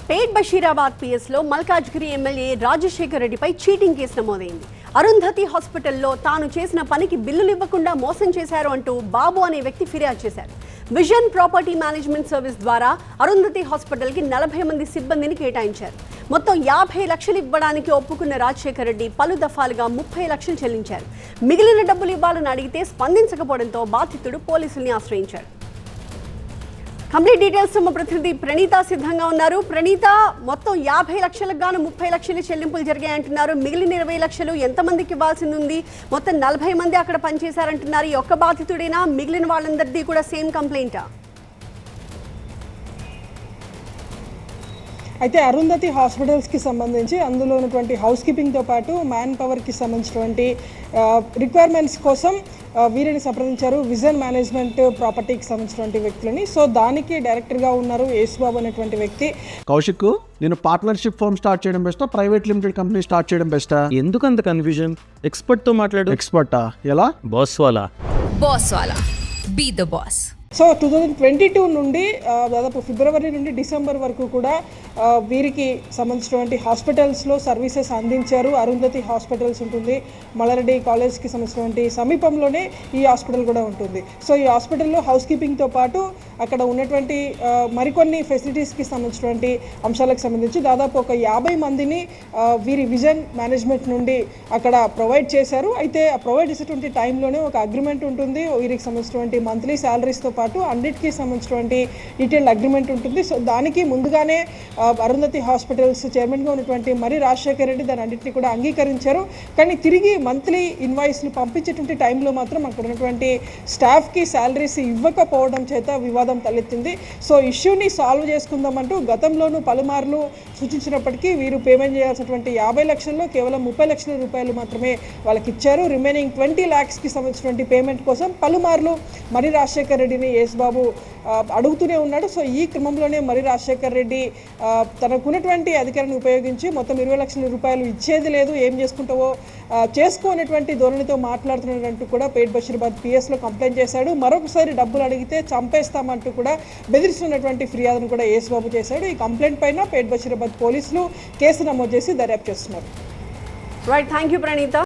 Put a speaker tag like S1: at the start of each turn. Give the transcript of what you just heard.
S1: పేట్ Basheerabad పిఎస్లో Malkajgiri MLA Rajasekhar రెడ్డిపై cheating case నమోదైంది. అరుంధతి హాస్పిటల్లో తాను చేసిన పనికి బిల్లులు ఇవ్వకుండా మోసం చేశారు అంటూ బాబు అనే వ్యక్తి ఫిర్యాదు చేశారు. విజన్ ప్రాపర్టీ మేనేజ్మెంట్ సర్వీస్ ద్వారా అరుంధతి హాస్పిటల్కి 40 మంది సిబ్బందిని కేటాయించారు. మొత్తం 50 లక్షలు ఇవ్వడానికి ఒప్పుకున్న రాజశేఖర్ రెడ్డి పలు దఫాలుగా 30 లక్షలు చెల్లించారు. మిగిలిన డబ్బులు ఇవ్వాలని అడిగితే స్పందించకపోవడంతో బాధితుడు పోలీసుల్ని ఆశ్రయించారు. కంప్లీట్ డీటెయిల్స్ మా ప్రతినిధి ప్రణీత సిద్ధంగా ఉన్నారు. ప్రణీత, మొత్తం 50 లక్షలకు గాను 30 లక్షలు చెల్లింపులు జరిగాయంటున్నారు. మిగిలిన 20 లక్షలు ఎంతమందికి ఇవ్వాల్సింది ఉంది? మొత్తం 40 మంది అక్కడ పనిచేశారంటున్నారు. ఈ ఒక్క బాధితుడైనా మిగిలిన వాళ్ళందరిది కూడా సేమ్ కంప్లైంటా?
S2: అయితే అరుంధతి హాస్పిటల్స్కి సంబంధించి అందులో ఉన్నటువంటి హౌస్ కీపింగ్తో పాటు మ్యాన్ పవర్కి సంబంధించినటువంటి రిక్వైర్మెంట్స్ కోసం వీరిని సంప్రదించారు విజన్ మేనేజ్మెంట్ ప్రాపర్టీకి సంబంధించినటువంటి వ్యక్తులని. సో దానికి డైరెక్టర్గా ఉన్నారు యేసుబాబు అనేటువంటి వ్యక్తి.
S3: కౌశిక్, నేను పార్ట్నర్షిప్ ఫర్మ్ స్టార్ట్ చేయడం బెస్టా, ప్రైవేట్ లిమిటెడ్ కంపెనీ స్టార్ట్ చేయడం బెస్టా?
S4: ఎందుకు అంత కన్ఫ్యూజన్? ఎక్స్పర్ట్ తో మాట్లాడు.
S3: ఎక్స్పర్టా? ఎలా?
S4: బాస్ వాలా
S5: బీ ద బాస్.
S2: సో 2022 నుండి దాదాపు ఫిబ్రవరి నుండి డిసెంబర్ వరకు కూడా వీరికి సంబంధించినటువంటి హాస్పిటల్స్లో సర్వీసెస్ అందించారు. అరుంధతి హాస్పిటల్స్ ఉంటుంది, మల్లారెడ్డి కాలేజ్కి సంబంధించినటువంటి సమీపంలోనే ఈ హాస్పిటల్ కూడా ఉంటుంది. సో ఈ హాస్పిటల్లో హౌస్ కీపింగ్తో పాటు అక్కడ ఉన్నటువంటి మరికొన్ని ఫెసిలిటీస్కి సంబంధించినటువంటి అంశాలకు సంబంధించి దాదాపు ఒక 50 మందిని వీరి విజన్ మేనేజ్మెంట్ నుండి అక్కడ ప్రొవైడ్ చేశారు. అయితే ఆ ప్రొవైడ్ చేసేటువంటి టైంలోనే ఒక అగ్రిమెంట్ ఉంటుంది. వీరికి సంబంధించినటువంటి మంత్లీ శాలరీస్తో పాటు అన్నిటికీ సంబంధించినటువంటి డీటెయిల్డ్ అగ్రిమెంట్ ఉంటుంది. సో దానికి ముందుగానే అరుంధతి హాస్పిటల్స్ చైర్మన్గా ఉన్నటువంటి మరి రాజశేఖర్ రెడ్డి దాని అన్నింటినీ కూడా అంగీకరించారు. కానీ తిరిగి మంత్లీ ఇన్వాయిస్లు పంపించేటువంటి టైంలో మాత్రం అక్కడ ఉన్నటువంటి స్టాఫ్కి శాలరీస్ ఇవ్వకపోవడం చేత వివాదం తలెత్తింది. సో ఇష్యూని సాల్వ్ చేసుకుందామంటూ గతంలోనూ పలుమార్లు సూచించినప్పటికీ వీరు పేమెంట్ చేయాల్సినటువంటి 50 లక్షల్లో కేవలం 30 లక్షల రూపాయలు మాత్రమే వాళ్ళకి ఇచ్చారు. రిమైనింగ్ 20 lakhsకి సంబంధించినటువంటి పేమెంట్ కోసం పలుమార్లు మరి రాజశేఖర్ రెడ్డిని యేసుబాబు అడుగుతూనే ఉన్నాడు. సో ఈ క్రమంలోనే మరి రాజశేఖర్ రెడ్డి తనకున్నటువంటి అధికారాన్ని ఉపయోగించి మొత్తం 20 లక్షల రూపాయలు ఇచ్చేది లేదు, ఏం చేసుకుంటావో చేసుకోనటువంటి ధోరణితో మాట్లాడుతున్నట్టు కూడా పేట్ బషీరాబాద్ పిఎస్లో కంప్లైంట్ చేశాడు. మరొకసారి డబ్బులు అడిగితే చంపేస్తామంటూ కూడా బెదిరిస్తున్నటువంటి ఫిర్యాదును కూడా యేసుబాబు చేశాడు. ఈ కంప్లైంట్ పైన పేట్ బషీరాబాద్ పోలీసులు కేసు నమోదు చేసి దర్యాప్తు చేస్తున్నారు.
S1: Right, thank you Praneetha.